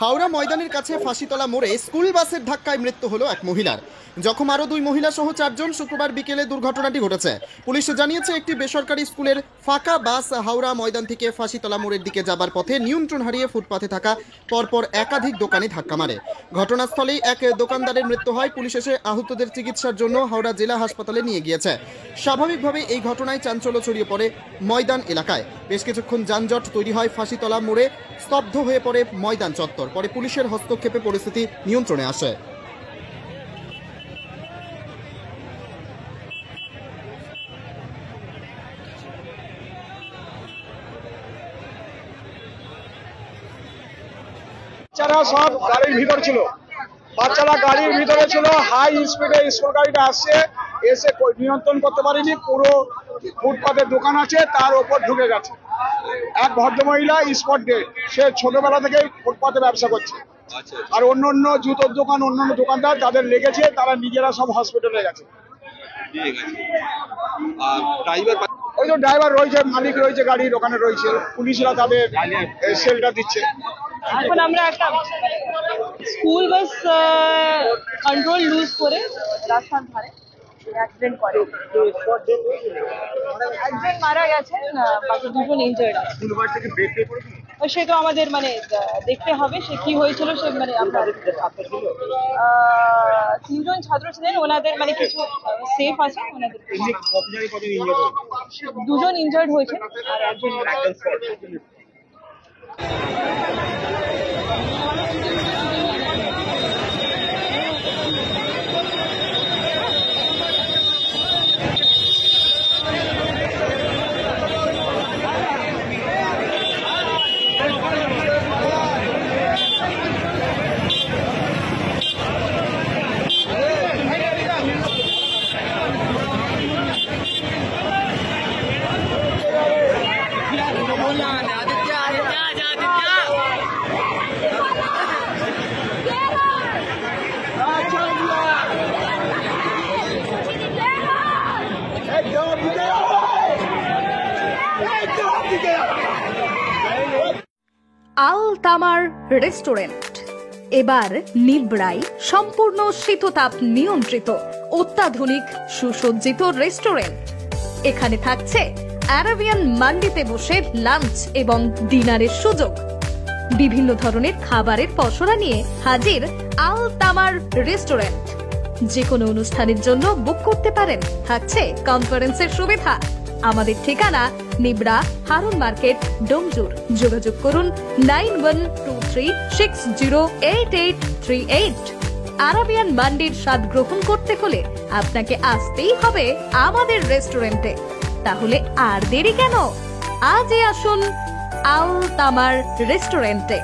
হাওড়া ময়দানের কাছে ফাঁসিতলা মোড়ে স্কুল বাসের ধাক্কায় মৃত্যু হলো এক মহিলার। জখম আরও 2 মহিলা সহ 4 জন। শুক্রবার বিকেলে দুর্ঘটনাটি ঘটেছে। পুলিশ জানিয়েছে একটি বেসরকারি স্কুলের ফাঁকা বাস হাওড়া ময়দান থেকে ফাঁসিতলা মোড়ের দিকে যাবার পথে নিয়ন্ত্রণ হারিয়ে ফুটপাথে থাকা পরপর একাধিক দোকানে ধাক্কা মারে। ঘটনাস্থলেই এক দোকানদারের মৃত্যু হয়। পুলিশ এসে আহতদের চিকিৎসার জন্য হাওড়া জেলা হাসপাতালে নিয়ে গিয়েছে। স্বাভাবিকভাবে এই ঘটনায় চাঞ্চল্য ছড়িয়ে পড়ে ময়দান এলাকায়। বেশ কিছুক্ষণ যানজট তৈরি হয়। ফাঁসিতলা মোড়ে স্তব্ধ হয়ে পড়ে ময়দান চত্বর। পরে পুলিশের হস্তক্ষেপে পরিস্থিতি নিয়ন্ত্রণে আসে। বাচ্চারা সব গাড়ির ভিতর ছিল, বাচ্চারা গাড়ির ভিতরে ছিল। হাই স্পিডে স্কুল গাড়িটা আসছে, এসে নিয়ন্ত্রণ করতে পারেনি। পুরো ফুটপাতের দোকান আছে তার ওপর ঢুকে গেছে। এক ভদ্রমহিলা স্পট ডেড, সে ছোটবেলা থেকেই ফুটপাতে ব্যবসা করছে। আর অন্য জুতোর দোকান, অন্যান্য দোকানদার যাদের লেগেছে তারা নিজেরা সব হসপিটালে গেছে। ওই যে ড্রাইভার রয়েছে, মালিক রয়েছে, গাড়ির ওখানে রয়েছে, পুলিশরা তাদের সেলটা দিচ্ছে। এখন আমরা একটা স্কুল বাস কন্ট্রোল লুজ করে রাস্তার ধারে অ্যাক্সিডেন্ট করে, একজন মারা গেছেন, বাকি 2 জন ইনজার্ড আছে। সে তো আমাদের দেখতে হবে সে কি হয়েছিল। সে আপনার 3 জন ছাত্র ছিলেন, ওনাদের কিছু সেফ আছে, ওনাদের 2 জন ইনজার্ড হয়েছে আর একজন। আল তামার রেস্টুরেন্ট এবার নিবড়াই সম্পূর্ণ শীততাপ নিয়ন্ত্রিত অত্যাধুনিক সুসজ্জিত রেস্টুরেন্ট। এখানে থাকছে আরাবিয়ান মান্ডিতে বসে লাঞ্চ এবং ডিনারের সুযোগ। বিভিন্ন ধরনের খাবারের পসরা নিয়ে হাজির আল তামার রেস্টুরেন্ট। যে কোনো অনুষ্ঠানের জন্য বুক করতে পারেন, থাকছে কনফারেন্সের সুবিধা। আমাদের ঠিকানা নিবড়া, হারুন মার্কেট, ডোমজুর। যোগাযোগ করুন 9123608838। আরাবিয়ান মান্ডির স্বাদ গ্রহণ করতে হলে আপনাকে আসতেই হবে আমাদের রেস্টুরেন্টে। তাহলে আর দেরি কেন? আজই আসুন আল তামার রেস্টুরেন্টে।